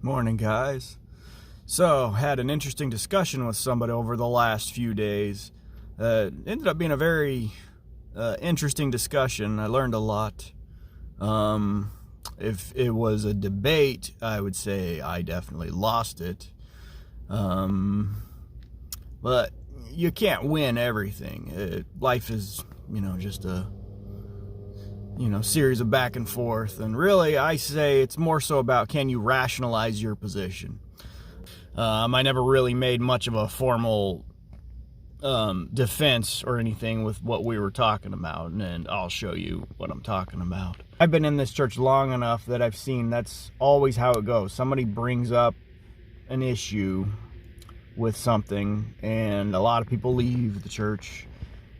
Morning, guys. So, had an interesting discussion with somebody over the last few days. Ended up being a very interesting discussion. I learned a lot. If it was a debate, I would say I definitely lost it. But you can't win everything. Life is, just a series of back and forth. And really, I say it's more so about, can you rationalize your position? I never really made much of a formal defense or anything with what we were talking about, and I'll show you what I'm talking about. I've been in this church long enough that I've seen that's always how it goes. Somebody brings up an issue with something, and a lot of people leave the church,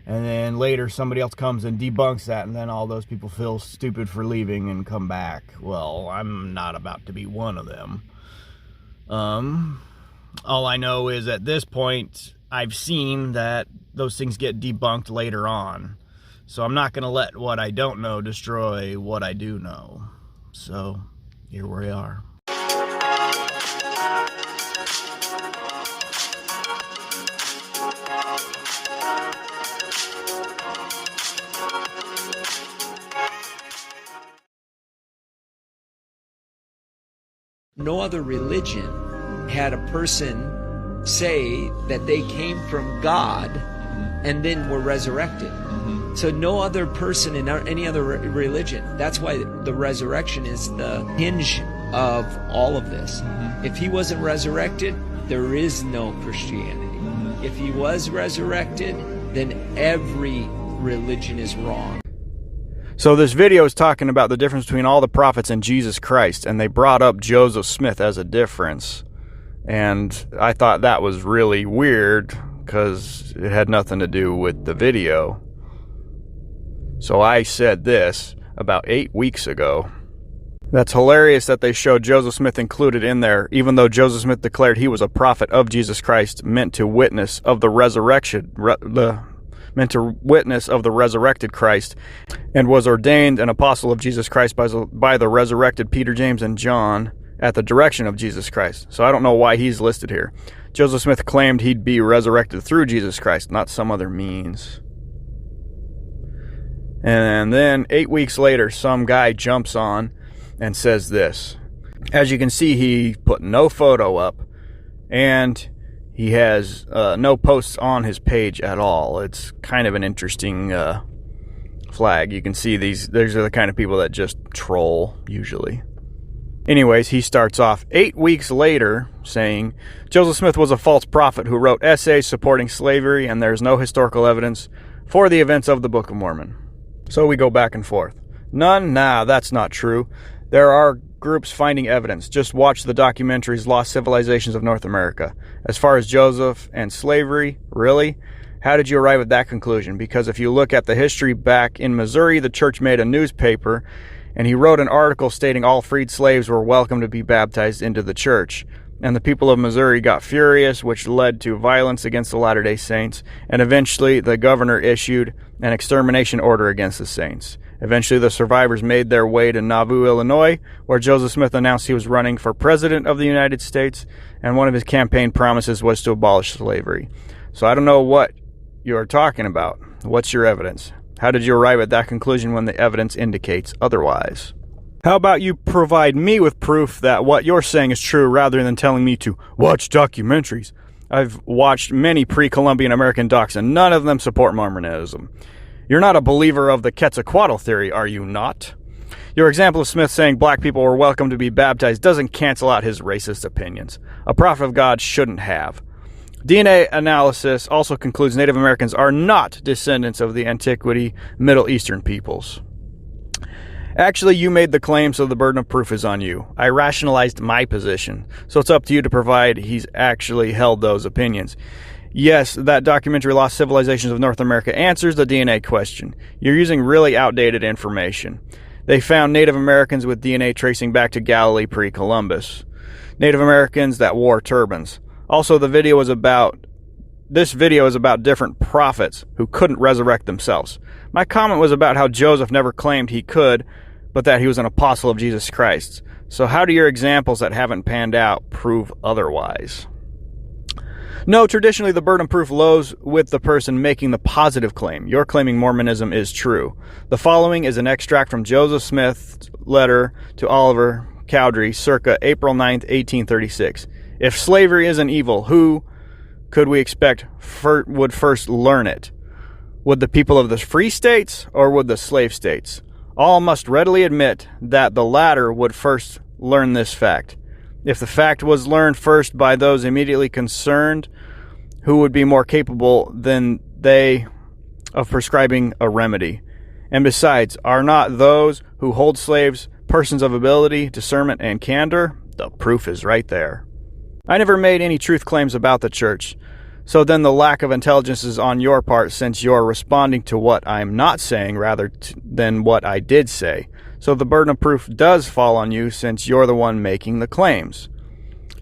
and then later somebody else comes and debunks that, and then all those people feel stupid for leaving and come back. Well, I'm not about to be one of them. All I know is at this point, I've seen that those things get debunked later on. So I'm not going to let what I don't know destroy what I do know. So here we are. No other religion had a person say that they came from God and then were resurrected. So no other person in any other religion. That's why the resurrection is the hinge of all of this. If he wasn't resurrected, there is no Christianity. If he was resurrected, then every religion is wrong. So this video is talking about the difference between all the prophets and Jesus Christ, and they brought up Joseph Smith as a difference. And I thought that was really weird because it had nothing to do with the video. So I said this about 8 weeks ago. That's hilarious that they showed Joseph Smith included in there, even though Joseph Smith declared he was a prophet of Jesus Christ, meant to witness of the resurrection, meant to witness of the resurrected Christ, and was ordained an apostle of Jesus Christ by the resurrected Peter, James, and John at the direction of Jesus Christ. So I don't know why he's listed here. Joseph Smith claimed he'd be resurrected through Jesus Christ, not some other means. And then 8 weeks later, some guy jumps on and says this. As you can see, he put no photo up, and he has no posts on his page at all. It's kind of an interesting flag. You can see these are the kind of people that just troll, usually. Anyways, he starts off 8 weeks later saying, Joseph Smith was a false prophet who wrote essays supporting slavery, and there's no historical evidence for the events of the Book of Mormon. So we go back and forth. None? Nah, that's not true. There are groups finding evidence. Just watch the documentaries Lost Civilizations of North America. As far as Joseph and slavery, really? How did you arrive at that conclusion? Because if you look at the history back in Missouri, the church made a newspaper, and he wrote an article stating all freed slaves were welcome to be baptized into the church. And the people of Missouri got furious, which led to violence against the Latter-day Saints, and eventually the governor issued an extermination order against the Saints. Eventually the survivors made their way to Nauvoo, Illinois, where Joseph Smith announced he was running for president of the United States, and one of his campaign promises was to abolish slavery. So I don't know what you're talking about. What's your evidence? How did you arrive at that conclusion when the evidence indicates otherwise? How about you provide me with proof that what you're saying is true rather than telling me to watch documentaries? I've watched many pre-Columbian American docs, and none of them support Mormonism. You're not a believer of the Quetzalcoatl theory, are you not? Your example of Smith saying black people were welcome to be baptized doesn't cancel out his racist opinions. A prophet of God shouldn't have. DNA analysis also concludes Native Americans are not descendants of the antiquity Middle Eastern peoples. Actually, you made the claim, so the burden of proof is on you. I rationalized my position, so it's up to you to provide he's actually held those opinions. Yes, that documentary Lost Civilizations of North America answers the DNA question. You're using really outdated information. They found Native Americans with DNA tracing back to Galilee pre-Columbus. Native Americans that wore turbans. Also, this video is about different prophets who couldn't resurrect themselves. My comment was about how Joseph never claimed he could, but that he was an apostle of Jesus Christ. So how do your examples that haven't panned out prove otherwise? No, traditionally the burden of proof lies with the person making the positive claim. You're claiming Mormonism is true. The following is an extract from Joseph Smith's letter to Oliver Cowdery, circa April 9th, 1836. If slavery is an evil, who could we expect would first learn it? Would the people of the free states or would the slave states? All must readily admit that the latter would first learn this fact. If the fact was learned first by those immediately concerned, who would be more capable than they of prescribing a remedy? And besides, are not those who hold slaves persons of ability, discernment, and candor? The proof is right there. I never made any truth claims about the church. So then the lack of intelligence is on your part, since you're responding to what I'm not saying rather than what I did say. So the burden of proof does fall on you, since you're the one making the claims.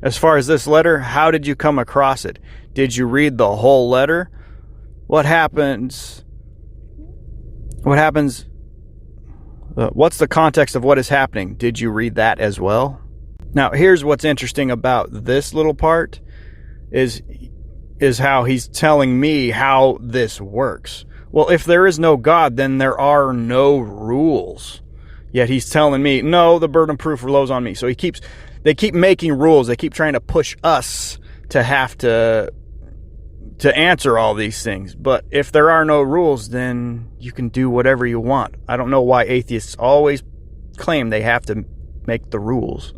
As far as this letter, how did you come across it? Did you read the whole letter? What's the context of what is happening? Did you read that as well? Now, here's what's interesting about this little part is how he's telling me how this works. Well, if there is no God, then there are no rules. Yet he's telling me, no, the burden of proof lies on me. So they keep making rules. They keep trying to push us to have to answer all these things. But if there are no rules, then you can do whatever you want. I don't know why atheists always claim they have to make the rules.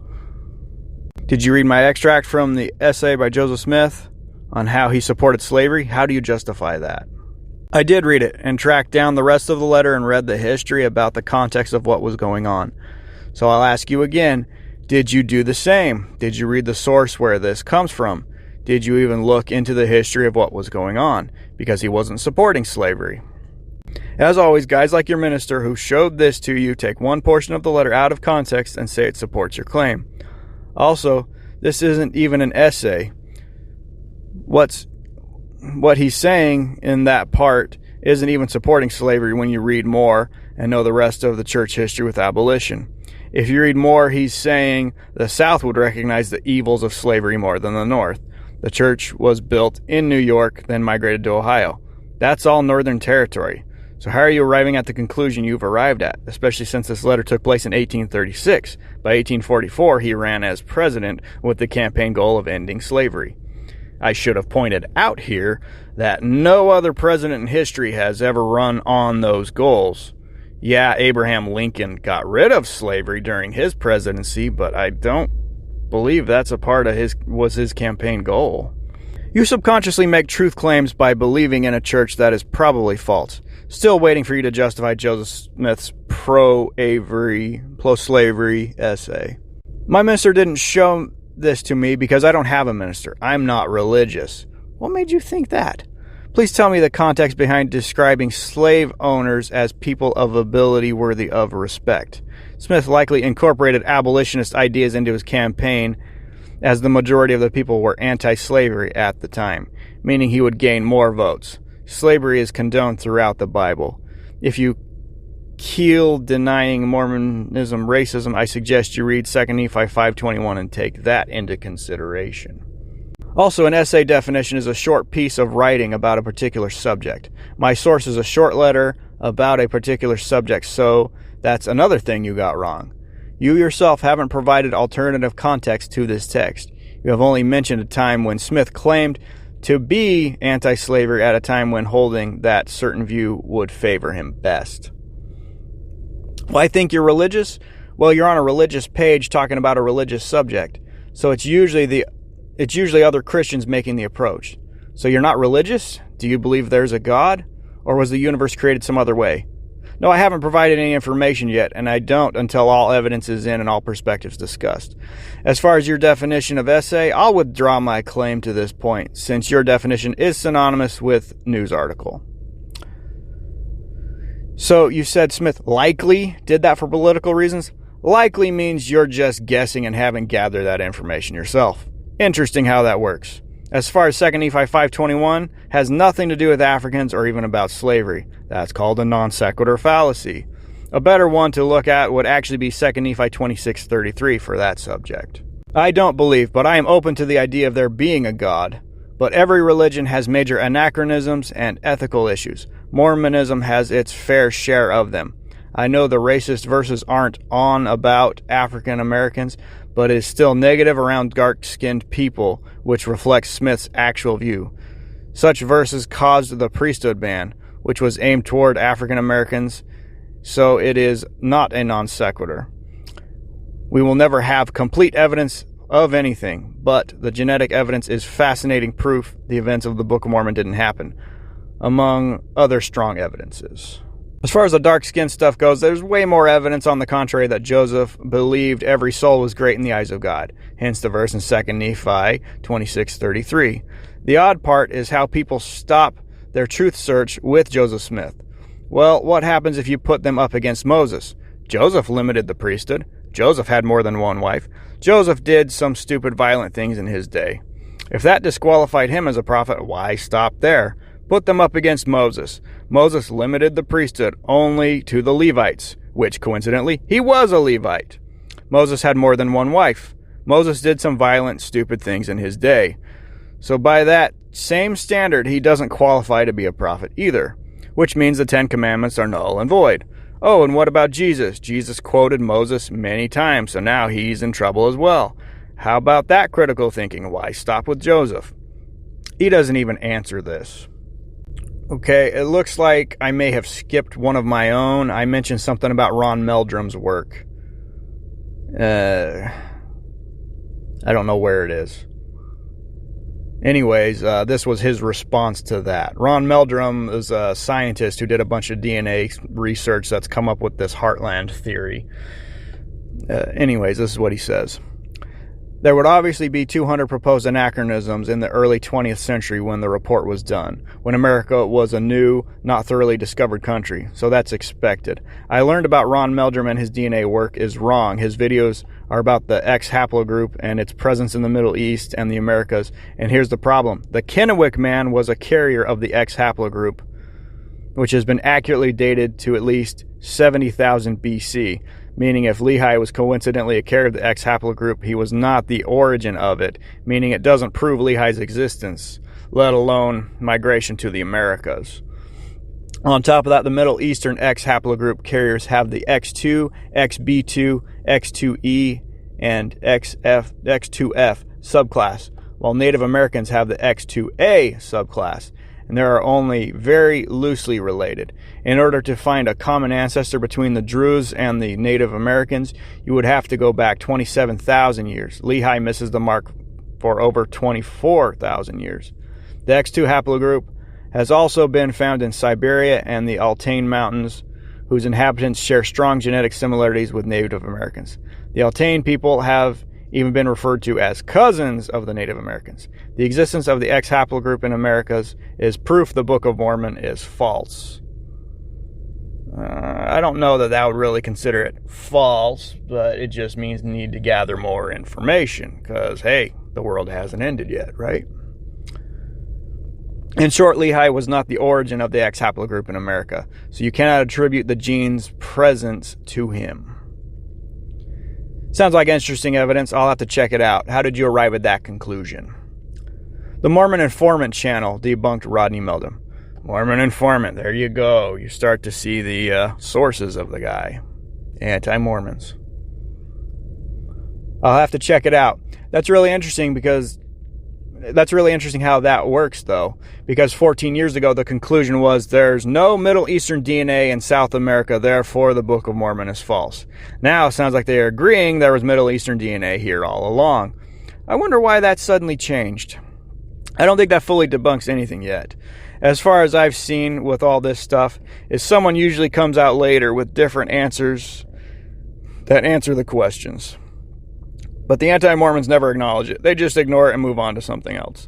Did you read my extract from the essay by Joseph Smith on how he supported slavery? How do you justify that? I did read it and tracked down the rest of the letter and read the history about the context of what was going on. So I'll ask you again, did you do the same? Did you read the source where this comes from? Did you even look into the history of what was going on? Because he wasn't supporting slavery. As always, guys like your minister who showed this to you take one portion of the letter out of context and say it supports your claim. Also, this isn't even an essay. What he's saying in that part isn't even supporting slavery when you read more and know the rest of the church history with abolition. If you read more, he's saying the South would recognize the evils of slavery more than the North. The church was built in New York, then migrated to Ohio. That's all Northern territory. So how are you arriving at the conclusion you've arrived at, especially since this letter took place in 1836? By 1844, he ran as president with the campaign goal of ending slavery. I should have pointed out here that no other president in history has ever run on those goals. Yeah, Abraham Lincoln got rid of slavery during his presidency, but I don't believe that's a part of his campaign goal. You subconsciously make truth claims by believing in a church that is probably false. Still waiting for you to justify Joseph Smith's pro-slavery essay. My minister didn't show this to me because I don't have a minister. I'm not religious. What made you think that? Please tell me the context behind describing slave owners as people of ability worthy of respect. Smith likely incorporated abolitionist ideas into his campaign, as the majority of the people were anti-slavery at the time, meaning he would gain more votes. Slavery is condoned throughout the Bible. If you keel denying Mormonism racism, I suggest you read 2 Nephi 5:21 and take that into consideration. Also, an essay definition is a short piece of writing about a particular subject. My source is a short letter about a particular subject, so that's another thing you got wrong. You yourself haven't provided alternative context to this text. You have only mentioned a time when Smith claimed to be anti-slavery at a time when holding that certain view would favor him best. Well, I think you're religious. Well, you're on a religious page talking about a religious subject. So it's usually other Christians making the approach. So you're not religious? Do you believe there's a God? Or was the universe created some other way? No, I haven't provided any information yet, and I don't until all evidence is in and all perspectives discussed. As far as your definition of essay, I'll withdraw my claim to this point, since your definition is synonymous with news article. So you said Smith likely did that for political reasons? Likely means you're just guessing and haven't gathered that information yourself. Interesting how that works. As far as 2 Nephi 5:21, has nothing to do with Africans or even about slavery. That's called a non sequitur fallacy. A better one to look at would actually be 2 Nephi 26:33 for that subject. I don't believe, but I am open to the idea of there being a God. But every religion has major anachronisms and ethical issues. Mormonism has its fair share of them. I know the racist verses aren't on about African Americans, but it is still negative around dark-skinned people, which reflects Smith's actual view. Such verses caused the priesthood ban, which was aimed toward African Americans, so it is not a non sequitur. We will never have complete evidence of anything, but the genetic evidence is fascinating proof the events of the Book of Mormon didn't happen, among other strong evidences. As far as the dark skin stuff goes, there's way more evidence on the contrary that Joseph believed every soul was great in the eyes of God, hence the verse in 2 Nephi 26:33. The odd part is how people stop their truth search with Joseph Smith. Well, what happens if you put them up against Moses? Joseph limited the priesthood. Joseph had more than one wife. Joseph did some stupid violent things in his day. If that disqualified him as a prophet, why stop there? Put them up against Moses. Moses limited the priesthood only to the Levites, which coincidentally, he was a Levite. Moses had more than one wife. Moses did some violent, stupid things in his day. So by that same standard, he doesn't qualify to be a prophet either, which means the 10 Commandments are null and void. Oh, and what about Jesus? Jesus quoted Moses many times, so now he's in trouble as well. How about that critical thinking? Why stop with Joseph? He doesn't even answer this. Okay, it looks like I may have skipped one of my own. I mentioned something about Ron Meldrum's work. I don't know where it is. Anyways, this was his response to that. Ron Meldrum is a scientist who did a bunch of DNA research that's come up with this heartland theory. Anyways, this is what he says. There would obviously be 200 proposed anachronisms in the early 20th century when the report was done, when America was a new, not thoroughly discovered country, so that's expected. I learned about Ron Meldrum and his DNA work is wrong. His videos are about the X haplogroup and its presence in the Middle East and the Americas, and here's the problem. The Kennewick man was a carrier of the X haplogroup, which has been accurately dated to at least 70,000 BC. Meaning if Lehi was coincidentally a carrier of the X haplogroup, he was not the origin of it, meaning it doesn't prove Lehi's existence, let alone migration to the Americas. On top of that, the Middle Eastern X haplogroup carriers have the X2, XB2, X2E, and X2F subclass, while Native Americans have the X2A subclass, and they are only very loosely related. In order to find a common ancestor between the Druze and the Native Americans, you would have to go back 27,000 years. Lehi misses the mark for over 24,000 years. The X2 haplogroup has also been found in Siberia and the Altai Mountains, whose inhabitants share strong genetic similarities with Native Americans. The Altai people have even been referred to as cousins of the Native Americans. The existence of the X haplogroup in Americas is proof the Book of Mormon is false. I don't know that would really consider it false, but it just means need to gather more information, because, hey, the world hasn't ended yet, right? In short, Lehi was not the origin of the X haplogroup in America, so you cannot attribute the gene's presence to him. Sounds like interesting evidence. I'll have to check it out. How did you arrive at that conclusion? The Mormon Informant channel debunked Rodney Meldrum. Mormon Informant, there you go. You start to see the sources of the guy. Anti-Mormons. I'll have to check it out. That's really interesting how that works, though. Because 14 years ago, the conclusion was there's no Middle Eastern DNA in South America, therefore the Book of Mormon is false. Now it sounds like they're agreeing there was Middle Eastern DNA here all along. I wonder why that suddenly changed. I don't think that fully debunks anything yet. As far as I've seen with all this stuff, is someone usually comes out later with different answers that answer the questions. But the anti-Mormons never acknowledge it. They just ignore it and move on to something else.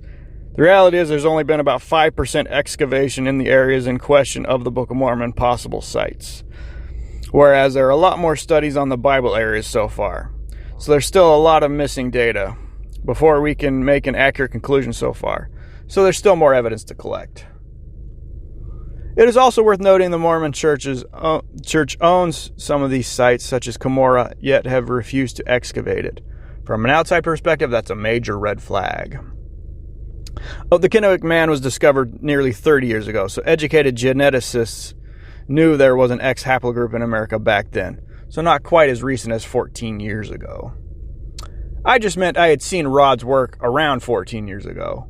The reality is there's only been about 5% excavation in the areas in question of the Book of Mormon possible sites, whereas there are a lot more studies on the Bible areas so far. So there's still a lot of missing data before we can make an accurate conclusion so far. So there's still more evidence to collect. It is also worth noting the Mormon church owns some of these sites, such as Cumorah, yet have refused to excavate it. From an outside perspective, that's a major red flag. The Kennewick Man was discovered nearly 30 years ago, so educated geneticists knew there was an X haplogroup in America back then, so not quite as recent as 14 years ago. I just meant I had seen Rod's work around 14 years ago.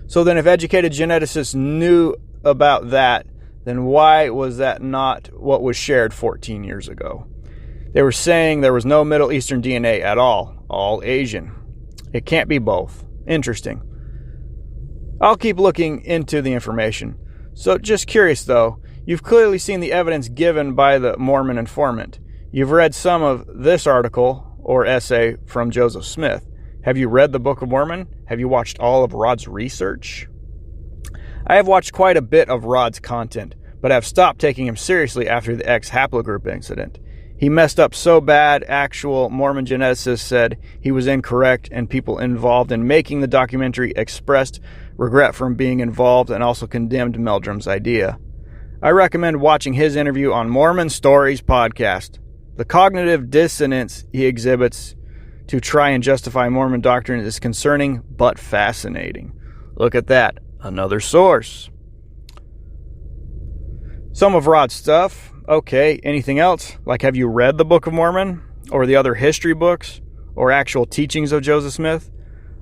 So then if educated geneticists knew about that, then why was that not what was shared 14 years ago? They were saying there was no Middle Eastern DNA at all Asian. It can't be both. Interesting. I'll keep looking into the information. So just curious though, you've clearly seen the evidence given by the Mormon informant. You've read some of this article or essay from Joseph Smith. Have you read the Book of Mormon? Have you watched all of Rod's research? I have watched quite a bit of Rod's content, but have stopped taking him seriously after the X haplogroup incident. He messed up so bad, actual Mormon geneticists said he was incorrect, and people involved in making the documentary expressed regret from being involved and also condemned Meldrum's idea. I recommend watching his interview on Mormon Stories podcast. The cognitive dissonance he exhibits to try and justify Mormon doctrine is concerning but fascinating. Look at that. Another source. Some of Rod's stuff. Okay, anything else? Like, have you read the Book of Mormon? Or the other history books? Or actual teachings of Joseph Smith?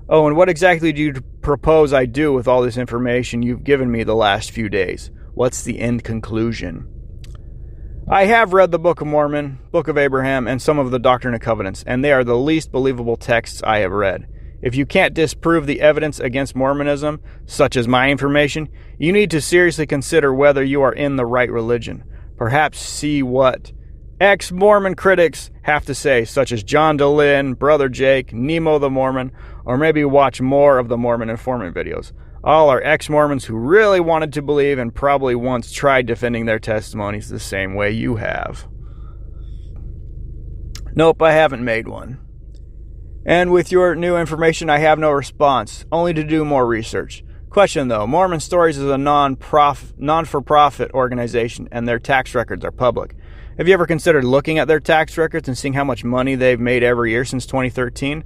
Oh, and what exactly do you propose I do with all this information you've given me the last few days? What's the end conclusion? I have read the Book of Mormon, Book of Abraham, and some of the Doctrine and Covenants, and they are the least believable texts I have read. If you can't disprove the evidence against Mormonism, such as my information, you need to seriously consider whether you are in the right religion. Perhaps see what ex-Mormon critics have to say, such as John DeLynn, Brother Jake, Nemo the Mormon, or maybe watch more of the Mormon informant videos. All are ex-Mormons who really wanted to believe and probably once tried defending their testimonies the same way you have. Nope, I haven't made one. And with your new information, I have no response, only to do more research. Question though, Mormon Stories is a non-for-profit organization and their tax records are public. Have you ever considered looking at their tax records and seeing how much money they've made every year since 2013?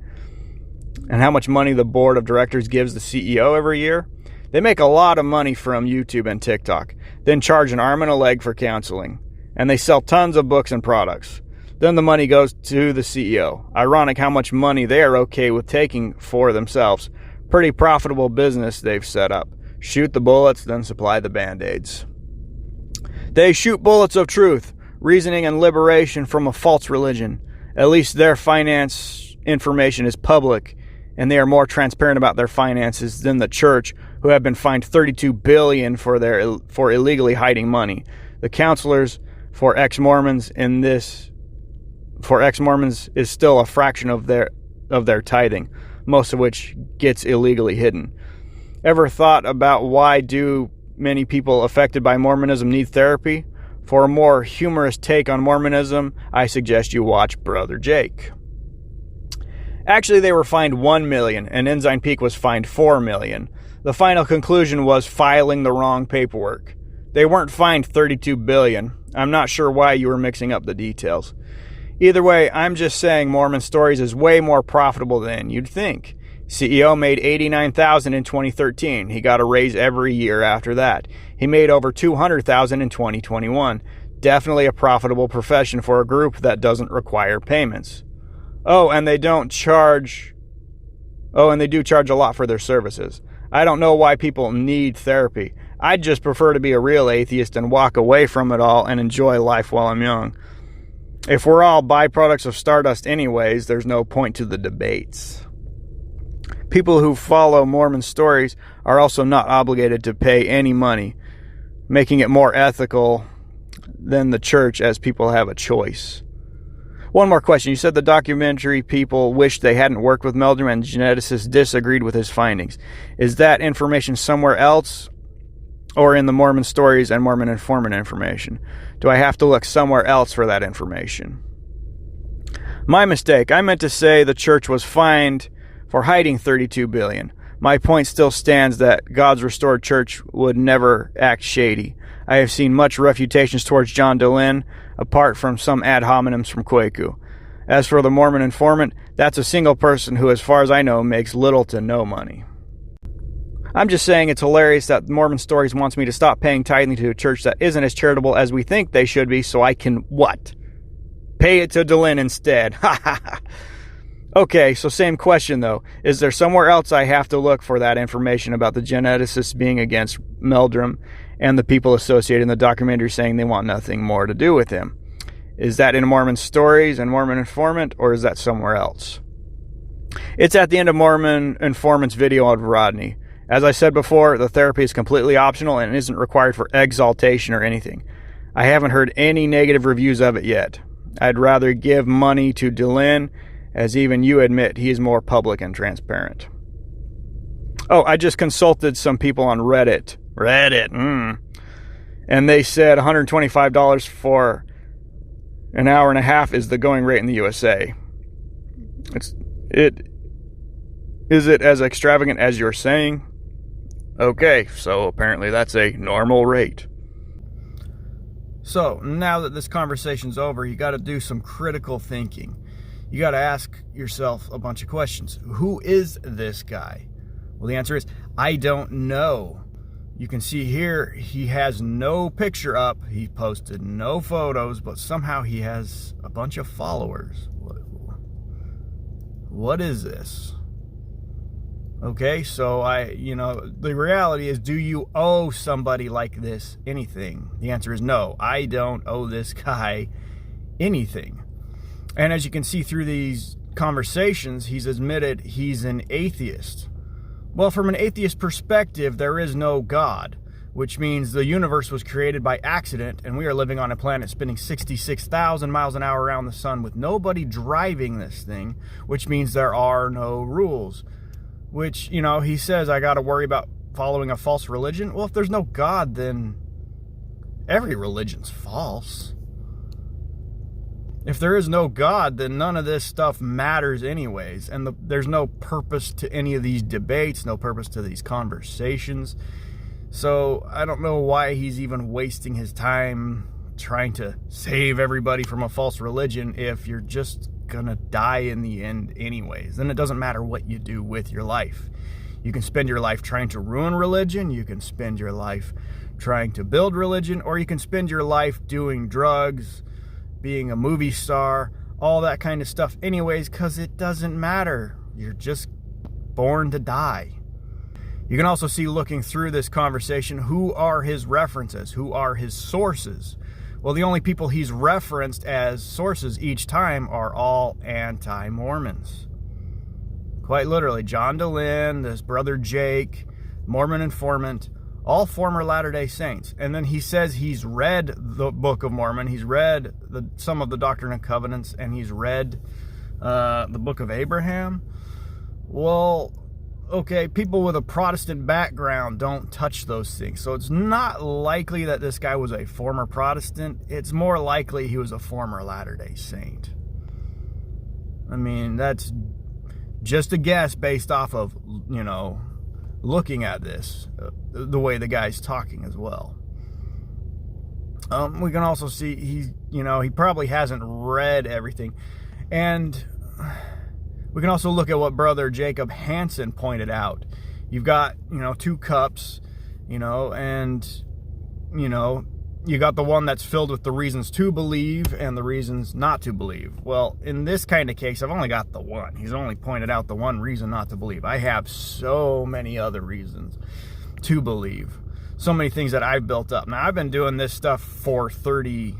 And how much money the board of directors gives the CEO every year? They make a lot of money from YouTube and TikTok, then charge an arm and a leg for counseling. And they sell tons of books and products. Then the money goes to the CEO. Ironic how much money they are okay with taking for themselves. Pretty profitable business they've set up. Shoot the bullets, then supply the band-aids. They shoot bullets of truth, reasoning, and liberation from a false religion. At least their finance information is public, and they are more transparent about their finances than the church, who have been fined $32 billion for illegally hiding money. The counselors for ex-Mormons is still a fraction of their tithing, most of which gets illegally hidden. Ever thought about why do many people affected by Mormonism need therapy? For a more humorous take on Mormonism, I suggest you watch Brother Jake. Actually, they were fined $1 million, and Ensign Peak was fined $4 million. The final conclusion was filing the wrong paperwork. They weren't fined $32 billion. I'm not sure why you were mixing up the details. Either way, I'm just saying Mormon Stories is way more profitable than you'd think. CEO made $89,000 in 2013. He got a raise every year after that. He made over $200,000 in 2021. Definitely a profitable profession for a group that doesn't require payments. And they do charge a lot for their services. I don't know why people need therapy. I'd just prefer to be a real atheist and walk away from it all and enjoy life while I'm young. If we're all byproducts of stardust anyways, there's no point to the debates. People who follow Mormon Stories are also not obligated to pay any money, making it more ethical than the church as people have a choice. One more question. You said the documentary people wished they hadn't worked with Meldrum and geneticists disagreed with his findings. Is that information somewhere else or in the Mormon Stories and Mormon Informant information? Do I have to look somewhere else for that information? My mistake. I meant to say the church was fined for hiding $32 billion. my point still stands that God's restored church would never act shady. I have seen much refutations towards John Dehlin, apart from some ad hominems from Kwaku. As for the Mormon informant, that's a single person who, as far as I know, makes little to no money. I'm just saying it's hilarious that Mormon Stories wants me to stop paying tithing to a church that isn't as charitable as we think they should be, so I can, what? Pay it to Dehlin instead. Ha ha ha. Okay, so same question though. Is there somewhere else I have to look for that information about the geneticists being against Meldrum and the people associated in the documentary saying they want nothing more to do with him? Is that in Mormon Stories and Mormon Informant, or is that somewhere else? It's at the end of Mormon Informant's video on Rodney. As I said before, the therapy is completely optional and isn't required for exaltation or anything. I haven't heard any negative reviews of it yet. I'd rather give money to Dehlin, as even you admit he is more public and transparent. Oh, I just consulted some people on Reddit. And they said $125 for an hour and a half is the going rate in the USA. Is it as extravagant as you're saying? Okay, so apparently that's a normal rate. So, now that this conversation's over, you got to do some critical thinking. You got to ask yourself a bunch of questions. Who is this guy? Well, the answer is, I don't know. You can see here, he has no picture up. He posted no photos, but somehow he has a bunch of followers. What is this? Okay, so the reality is, do you owe somebody like this anything? The answer is no. I don't owe this guy anything. And as you can see through these conversations, he's admitted he's an atheist. Well, from an atheist perspective, there is no God, which means the universe was created by accident, and we are living on a planet spinning 66,000 miles an hour around the sun with nobody driving this thing, which means there are no rules. Which, he says, I got to worry about following a false religion. Well, if there's no God, then every religion's false. If there is no God, then none of this stuff matters anyways. And there's no purpose to any of these debates, no purpose to these conversations. So I don't know why he's even wasting his time trying to save everybody from a false religion if you're just gonna die in the end anyways. Then it doesn't matter what you do with your life. You can spend your life trying to ruin religion, you can spend your life trying to build religion, or you can spend your life doing drugs, being a movie star, all that kind of stuff anyways, because it doesn't matter. You're just born to die. You can also see, looking through this conversation, who are his references, who are his sources. Well, the only people he's referenced as sources each time are all anti-Mormons. Quite literally, John Dehlin, this brother Jake, Mormon Informant, all former Latter-day Saints. And then he says he's read the Book of Mormon, he's read some of the Doctrine and Covenants, and he's read the Book of Abraham. Well, okay, people with a Protestant background don't touch those things. So it's not likely that this guy was a former Protestant. It's more likely he was a former Latter-day Saint. I mean, that's just a guess based off of, looking at this, the way the guy's talking as well. We can also see he probably hasn't read everything. And we can also look at what Brother Jacob Hansen pointed out. You've got, two cups, and, you got the one that's filled with the reasons to believe and the reasons not to believe. Well, in this kind of case, I've only got the one. He's only pointed out the one reason not to believe. I have so many other reasons to believe. So many things that I've built up. Now, I've been doing this stuff for I've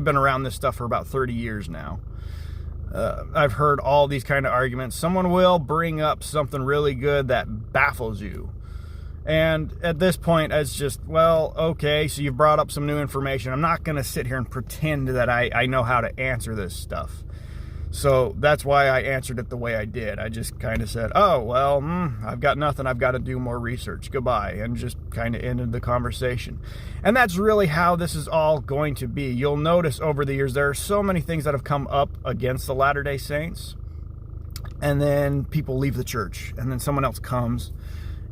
been around this stuff for about 30 years now. I've heard all these kind of arguments. Someone will bring up something really good that baffles you. And at this point, it's just, well, okay, so you've brought up some new information. I'm not going to sit here and pretend that I know how to answer this stuff. So that's why I answered it the way I did. I just kind of said, oh, well, I've got nothing. I've got to do more research. Goodbye. And just kind of ended the conversation. And that's really how this is all going to be. You'll notice over the years, there are so many things that have come up against the Latter-day Saints. and then people leave the church, and then someone else comes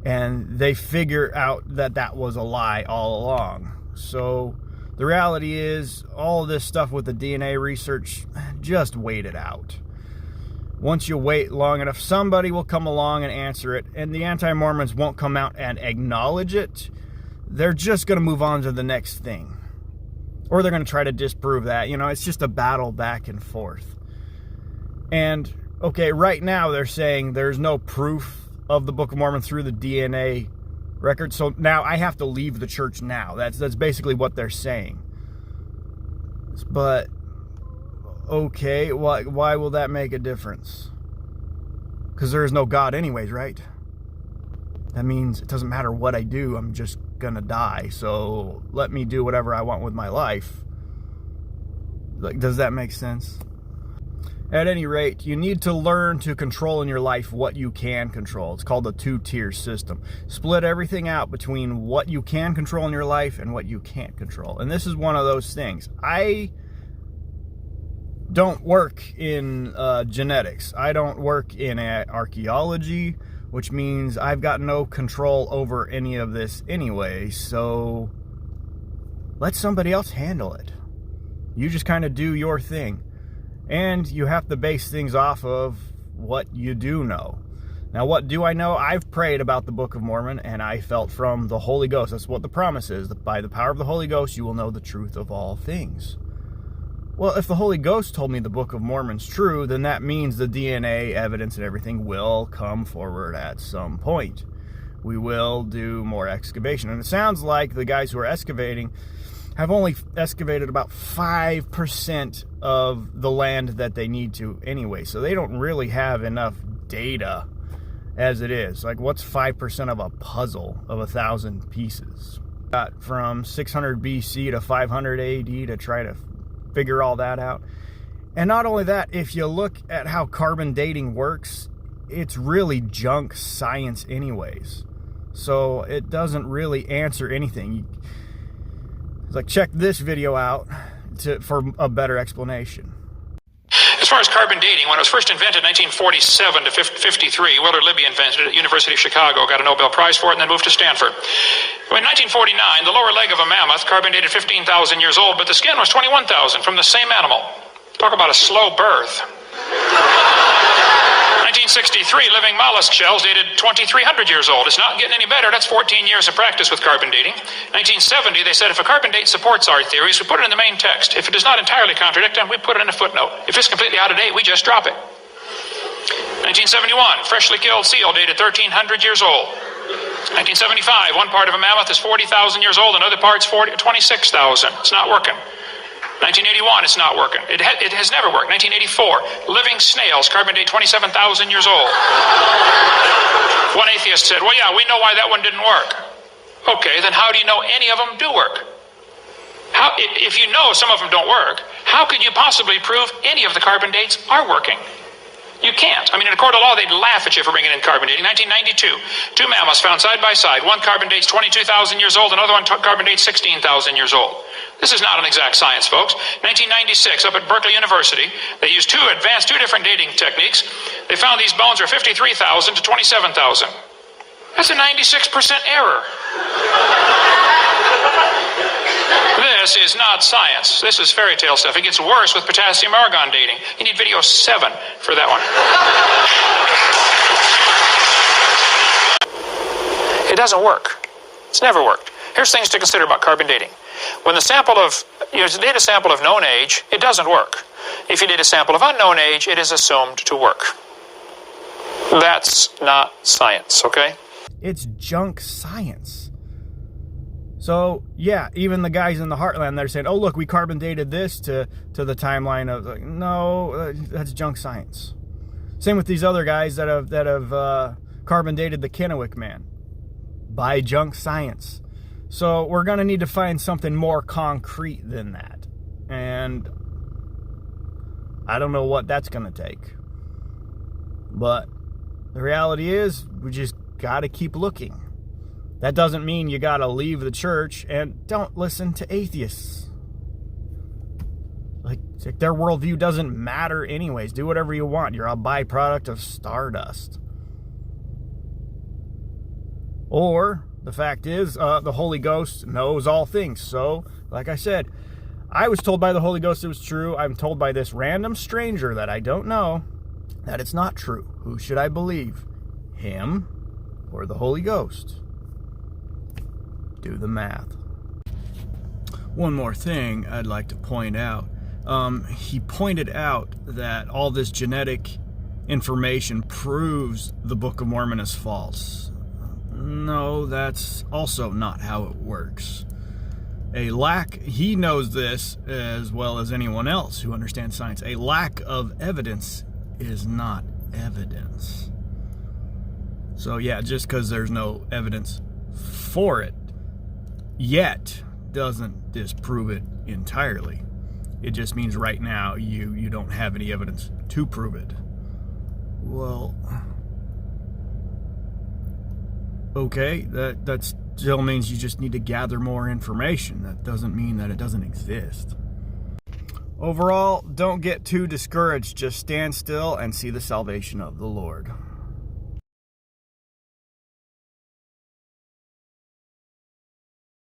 and they figure out that that was a lie all along. So the reality is, all this stuff with the DNA research, just wait it out. Once you wait long enough, somebody will come along and answer it, and the anti-Mormons won't come out and acknowledge it. They're just going to move on to the next thing. Or they're going to try to disprove that. You know, it's just a battle back and forth. And, okay, right now they're saying there's no proof of the Book of Mormon through the DNA record, so now I have to leave the church now. That's basically what they're saying. But okay, why will that make a difference? Because there is no God anyways, right? That means it doesn't matter what I do, I'm just gonna die. So let me do whatever I want with my life. Like, does that make sense? At any rate, you need to learn to control in your life what you can control. It's called the two-tier system. Split everything out between what you can control in your life and what you can't control. And this is one of those things. I don't work in genetics. I don't work in archaeology, which means I've got no control over any of this anyway. So let somebody else handle it. You just kind of do your thing. And you have to base things off of what you do know. Now, what do I know? I've prayed about the Book of Mormon, and I felt from the Holy Ghost. That's what the promise is, that by the power of the Holy Ghost, you will know the truth of all things. Well, if the Holy Ghost told me the Book of Mormon's true, then that means the DNA evidence and everything will come forward at some point. We will do more excavation. And it sounds like the guys who are excavating have only excavated about 5% of the land that they need to anyway. So they don't really have enough data as it is. Like, what's 5% of a puzzle of 1,000 pieces? Got from 600 BC to 500 AD to try to figure all that out. And not only that, if you look at how carbon dating works, it's really junk science anyways. So it doesn't really answer anything. Like, check this video out for a better explanation. As far as carbon dating, when it was first invented in 1947 to 53, Willard Libby invented it at the University of Chicago, got a Nobel Prize for it, and then moved to Stanford. In 1949, the lower leg of a mammoth carbon dated 15,000 years old, but the skin was 21,000 from the same animal. Talk about a slow birth. 1963, living mollusk shells dated 2,300 years old. It's not getting any better. That's 14 years of practice with carbon dating. 1970, they said if a carbon date supports our theories, we put it in the main text. If it does not entirely contradict them, we put it in a footnote. If it's completely out of date, we just drop it. 1971, freshly killed seal dated 1,300 years old. 1975, one part of a mammoth is 40,000 years old, another part's 26,000. It's not working. 1981, it's not working. It has never worked. 1984, living snails, carbon date 27,000 years old. One atheist said, well, yeah, we know why that one didn't work. Okay, then how do you know any of them do work? If you know some of them don't work, how could you possibly prove any of the carbon dates are working? You can't. I mean, in a court of law, they'd laugh at you for bringing in carbon dating. 1992, two mammoths found side by side. One carbon dates 22,000 years old, another one carbon dates 16,000 years old. This is not an exact science, folks. 1996, up at Berkeley University, they used two different dating techniques. They found these bones are 53,000 to 27,000. That's a 96% error. This is not science. This is fairy tale stuff. It gets worse with potassium argon dating. You need video 7 for that one. It doesn't work. It's never worked. Here's things to consider about carbon dating. When you date a sample of known age, it doesn't work. If you date a sample of unknown age, it is assumed to work. That's not science, okay? It's junk science. So, yeah, even the guys in the heartland, they're saying, oh, look, we carbon dated this to the timeline of, like, no, that's junk science. Same with these other guys that have carbon dated the Kennewick man by junk science. So we're going to need to find something more concrete than that. And I don't know what that's going to take. But the reality is, we just got to keep looking. That doesn't mean you got to leave the church, and don't listen to atheists. Like, It's like their worldview doesn't matter anyways. Do whatever you want. You're a byproduct of stardust. Or the fact is, the Holy Ghost knows all things. So, like I said, I was told by the Holy Ghost it was true. I'm told by this random stranger that I don't know that it's not true. Who should I believe? Him or the Holy Ghost? Do the math. One more thing I'd like to point out. He pointed out that all this genetic information proves the Book of Mormon is false. No, that's also not how it works. He knows this as well as anyone else who understands science. A lack of evidence is not evidence. So yeah, just because there's no evidence for it yet doesn't disprove it entirely. It just means right now you don't have any evidence to prove it. Well, okay, that still means you just need to gather more information. That doesn't mean that it doesn't exist. Overall, don't get too discouraged. Just stand still and see the salvation of the Lord.